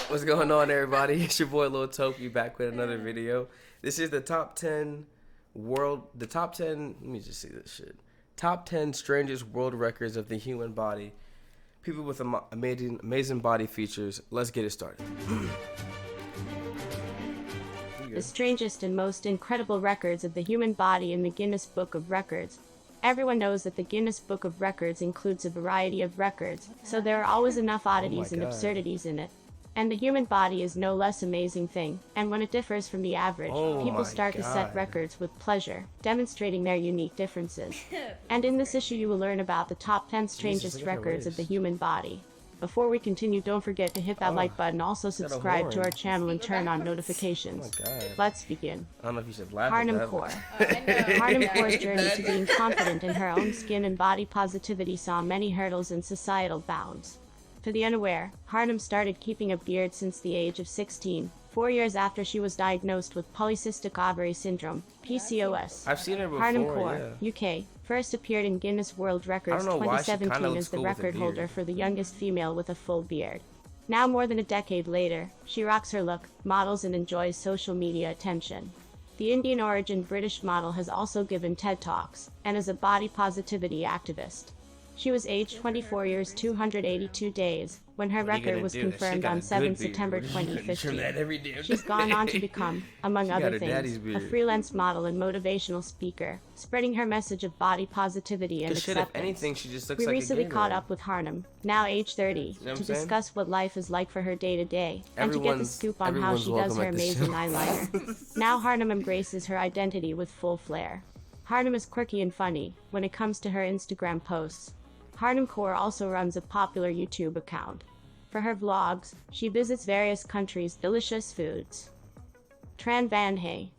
What's going on, everybody? It's your boy Lil Topi back with another video. This is the top 10 let me just see this shit. Top 10 strangest world records of the human body. People with amazing body features. Let's get it started. The strangest and most incredible records of the human body in the Guinness Book of Records. Everyone knows that the Guinness Book of Records includes a variety of records, so there are always enough oddities and absurdities in it. And the human body is no less amazing thing, and when it differs from the average, people start to set records with pleasure, demonstrating their unique differences. And in this issue you will learn about the top 10 strangest records of the human body. Before we continue, don't forget to hit that like button, also subscribe to our channel and turn on notifications. Let's begin. I don't know if you should laugh Harnum at Kaur. Harnum Kaur's journey to being confident in her own skin and body positivity saw many hurdles and societal bounds. For the unaware, Harnum started keeping a beard since the age of 16, 4 years after she was diagnosed with polycystic ovary syndrome, PCOS. I've seen her before, Harnum Kaur, UK, first appeared in Guinness World Records 2017 as the record holder for the youngest female with a full beard. Now more than a decade later, she rocks her look, models and enjoys social media attention. The Indian-origin British model has also given TED Talks, and is a body positivity activist. She was aged 24 years 282 days when her record was confirmed on 7 September 2015. She's gone on to become, among other things, a freelance model and motivational speaker, spreading her message of body positivity and acceptance. We recently caught up with Harnum, now age 30, to discuss what life is like for her day-to-day, and to get the scoop on how she does her amazing eyeliner. Now Harnum embraces her identity with full flair. Harnum is quirky and funny when it comes to her Instagram posts. Harnum Kaur also runs a popular YouTube account. For her vlogs, she visits various countries' delicious foods. Tran Van Hey.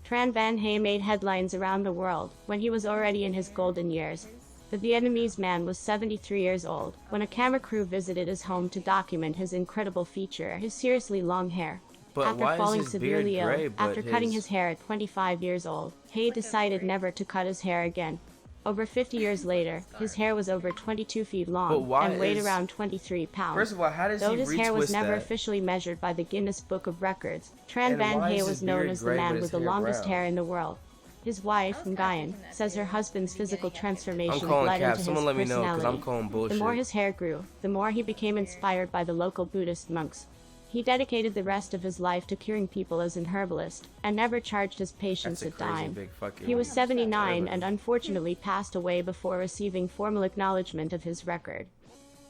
Tran Van Hey made headlines around the world when he was already in his golden years. The Vietnamese man was 73 years old when a camera crew visited his home to document his incredible feature, his seriously long hair. After falling severely ill, after cutting his hair at 25 years old, Hay decided never to cut his hair again. Over 50 years later, his hair was over 22 feet long and weighed around 23 pounds. First of all, how does Though his hair was never officially measured by the Guinness Book of Records, Tran Van Hey was known as the man with the longest hair in the world. His wife, Nguyen, says her husband's physical transformation bled into his personality. The more his hair grew, the more he became inspired by the local Buddhist monks. He dedicated the rest of his life to curing people as an herbalist, and never charged his patients a dime. He was 79 and unfortunately passed away before receiving formal acknowledgement of his record.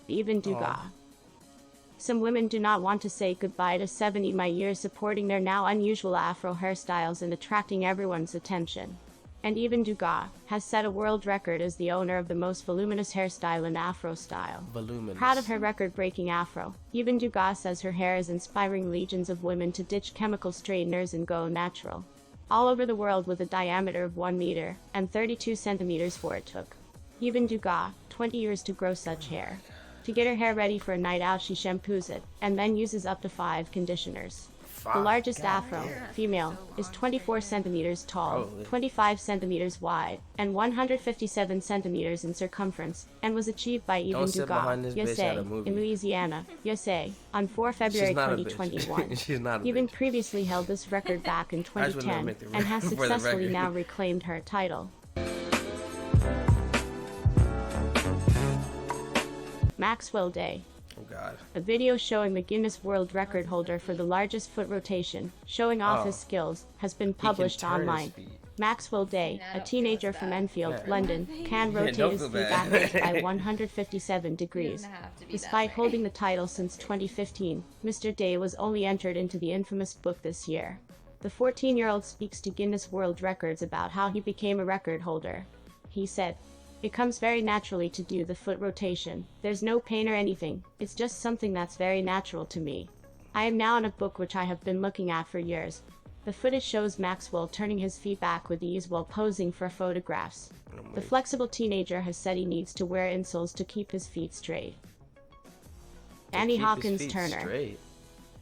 Even Dugas. Some women do not want to say goodbye to 70 my years supporting their now unusual afro hairstyles and attracting everyone's attention. And even Dugas has set a world record as the owner of the most voluminous hairstyle in Afro style. Proud of her record-breaking afro, even Dugas says her hair is inspiring legions of women to ditch chemical straighteners and go natural. All over the world with a diameter of 1 meter and 32 centimeters for it took. Even Dugas, 20 years to grow such hair. To get her hair ready for a night out she shampoos it, and then uses up to 5 conditioners. The largest afro, female, is 24 centimeters tall, 25 centimeters wide, and 157 centimeters in circumference, and was achieved by Even Dugas, USA, in Louisiana, USA, on 4 February 2021. Even previously held this record back in 2010, and has successfully now reclaimed her title. Maxwell Day. Oh God. A video showing the Guinness World Record holder for the largest foot rotation, showing off his skills, has been published online. Maxwell Day, a teenager from Enfield, London, can rotate his feet backwards by 157 degrees. Despite holding the title since 2015, Mr. Day was only entered into the infamous book this year. The 14-year-old speaks to Guinness World Records about how he became a record holder. He said, "It comes very naturally to do the foot rotation. There's no pain or anything. It's just something that's very natural to me. I am now in a book which I have been looking at for years." The footage shows Maxwell turning his feet back with ease while posing for photographs. The flexible teenager has said he needs to wear insoles to keep his feet straight. Annie Hawkins Turner.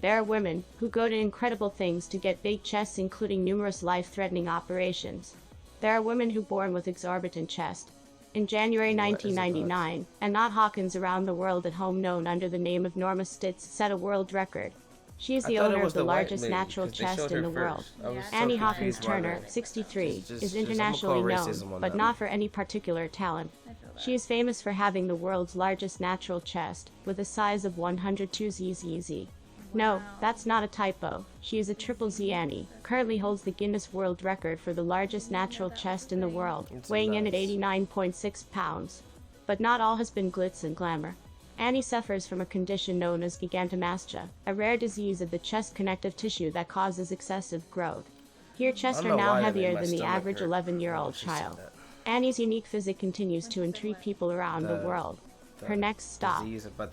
There are women who go to incredible things to get big chests, including numerous life-threatening operations. There are women who born with exorbitant chest. In January What is a 1999, Anat Hawkins around the world at home known under the name of Norma Stitz set a world record. She is the owner of the largest natural chest in the world. Annie Hawkins Turner, 63, is internationally known, but not for any particular talent. She is famous for having the world's largest natural chest, with a size of 102 zzz. No, that's not a typo. She is a triple Z Annie, currently holds the Guinness World Record for the largest natural chest in the world, weighing in at 89.6 pounds. But not all has been glitz and glamour. Annie suffers from a condition known as gigantomastia, a rare disease of the chest connective tissue that causes excessive growth. Her chests are now heavier than the average 11-year-old child. Annie's unique physique continues to intrigue people around the world. Her next stop,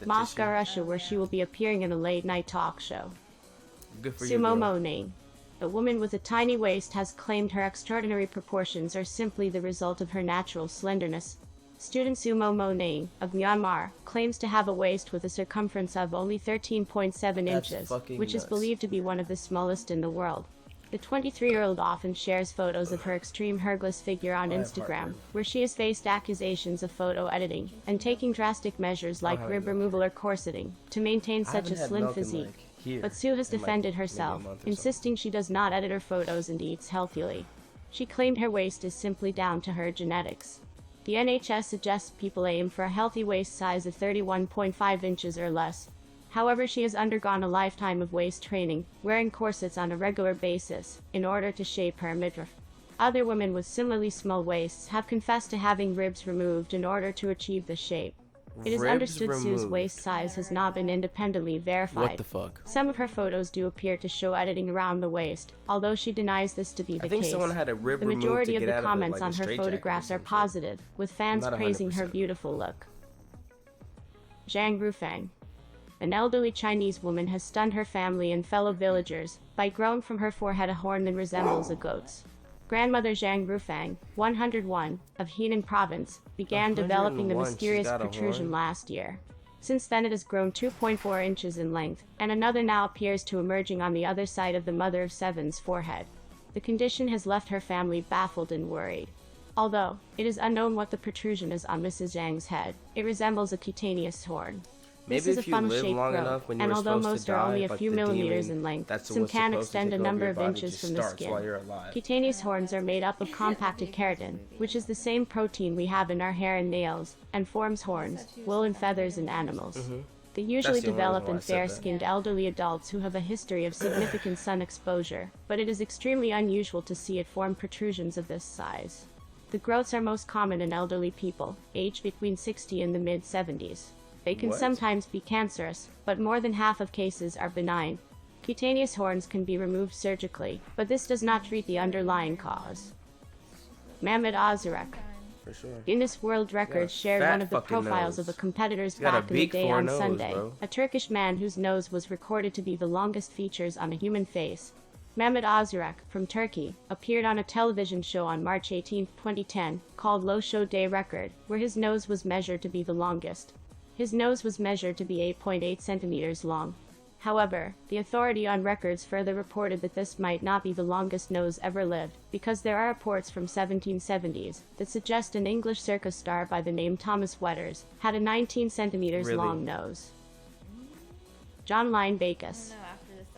Moscow, Russia, where she will be appearing in a late-night talk show. Sumo Moning. The woman with a tiny waist has claimed her extraordinary proportions are simply the result of her natural slenderness. Student Sumo Moning, of Myanmar, claims to have a waist with a circumference of only 13.7 inches, which is believed to be one of the smallest in the world. The 23-year-old often shares photos of her extreme hergless figure on Instagram, where she has faced accusations of photo editing and taking drastic measures like rib removal or corseting to maintain such a slim physique. But Sue has defended herself, insisting she does not edit her photos and eats healthily. She claimed her waist is simply down to her genetics. The NHS suggests people aim for a healthy waist size of 31.5 inches or less. However, she has undergone a lifetime of waist training, wearing corsets on a regular basis, in order to shape her midriff. Other women with similarly small waists have confessed to having ribs removed in order to achieve the shape. It is understood Sue's waist size has not been independently verified. What the fuck? Some of her photos do appear to show editing around the waist, although she denies this to be the case. Someone had a rib the majority of removed to the get comments out of it, like on her photographs are positive, with fans praising her beautiful look. Zhang Rufang. An elderly Chinese woman has stunned her family and fellow villagers by growing from her forehead a horn that resembles a goat's. Grandmother Zhang Rufang, 101, of Henan Province, began developing the mysterious protrusion last year. Since then it has grown 2.4 inches in length, and another now appears to emerging on the other side of the mother of seven's forehead. The condition has left her family baffled and worried. Although it is unknown what the protrusion is on Mrs. Zhang's head, it resembles a cutaneous horn. This is a funnel-shaped growth, and although most are only a few millimeters in length, some can extend a number of inches from the skin. Cutaneous horns are made up of compacted keratin, which is the same protein we have in our hair and nails, and forms horns, wool and feathers in animals. They usually develop in fair-skinned elderly adults who have a history of significant sun exposure, but it is extremely unusual to see it form protrusions of this size. The growths are most common in elderly people, aged between 60 and the mid-70s. They can sometimes be cancerous, but more than half of cases are benign. Cutaneous horns can be removed surgically, but this does not treat the underlying cause. Mehmet Ozurek. Guinness World Records shared one of the profiles of a competitor's back in the day on Sunday. A Turkish man whose nose was recorded to be the longest features on a human face. Mehmet Ozurek, from Turkey, appeared on a television show on March 18, 2010, called Low Show Day Record, where his nose was measured to be the longest. His nose was measured to be 8.8 centimeters long. However, the authority on records further reported that this might not be the longest nose ever lived, because there are reports from 1770s that suggest an English circus star by the name Thomas Wetters had a 19 centimeters long nose. John Line Backus.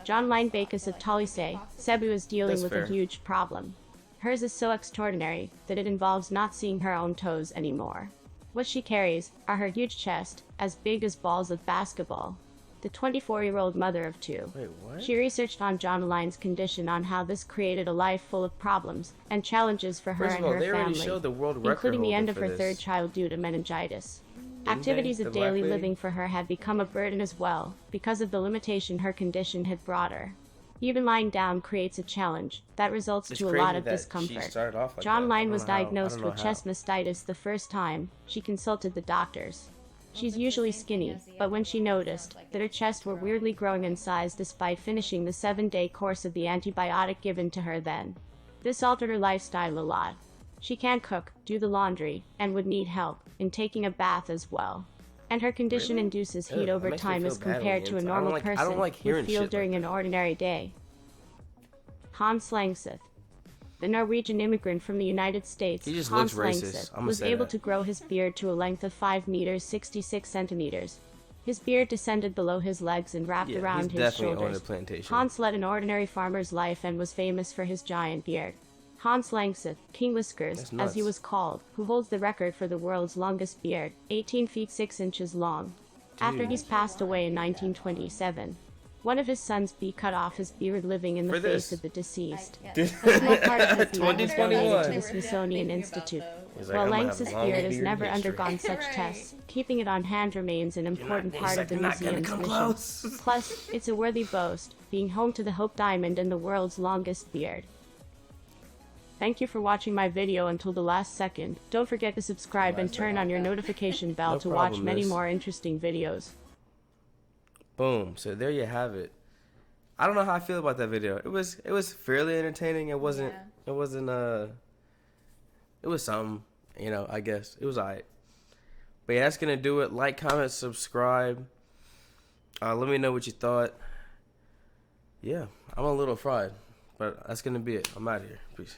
John Line Backus of Tolise, Cebu is dealing with a huge problem. Hers is so extraordinary that it involves not seeing her own toes anymore. What she carries are her huge chest, as big as balls of basketball. The 24-year-old mother of two. She researched on John Line's condition on how this created a life full of problems and challenges for her and her family, including the end of her third child due to meningitis. Activities of daily living for her had become a burden as well, because of the limitation her condition had brought her. Even lying down creates a challenge that results to a lot of discomfort. John Line was diagnosed with chest mastitis the first time she consulted the doctors. She's usually skinny, but when she noticed that her chest were weirdly growing in size despite finishing the 7-day course of the antibiotic given to her then, this altered her lifestyle a lot. She can't cook, do the laundry, and would need help in taking a bath as well. And her condition induces heat over time as compared to a normal person would feel during an ordinary day. Hans Langseth. the Norwegian immigrant from the United States, He just Hans looks racist. Langseth, was able to grow his beard to a length of 5 meters 66 centimeters. His beard descended below his legs and wrapped around his shoulders. Hans led an ordinary farmer's life and was famous for his giant beard. Hans Langseth, King Whiskers, as he was called, who holds the record for the world's longest beard, 18 feet 6 inches long. After he's passed away in 1927, one of his sons cut off his beard living in the face of the deceased. A small part of his beard was donated to the Smithsonian Institute. While Langseth's beard has never undergone such tests, keeping it on hand remains an important part of the museum's mission. Plus, it's a worthy boast, being home to the Hope Diamond and the world's longest beard. Thank you for watching my video until the last second. Don't forget to subscribe and turn on your notification bell to watch many more interesting videos. Boom. So there you have it. I don't know how I feel about that video. It was fairly entertaining. It was something, you know, I guess. It was alright. But yeah, that's gonna do it. Like, comment, subscribe. Let me know what you thought. Yeah, I'm a little fried. But that's gonna be it. I'm out of here. Peace.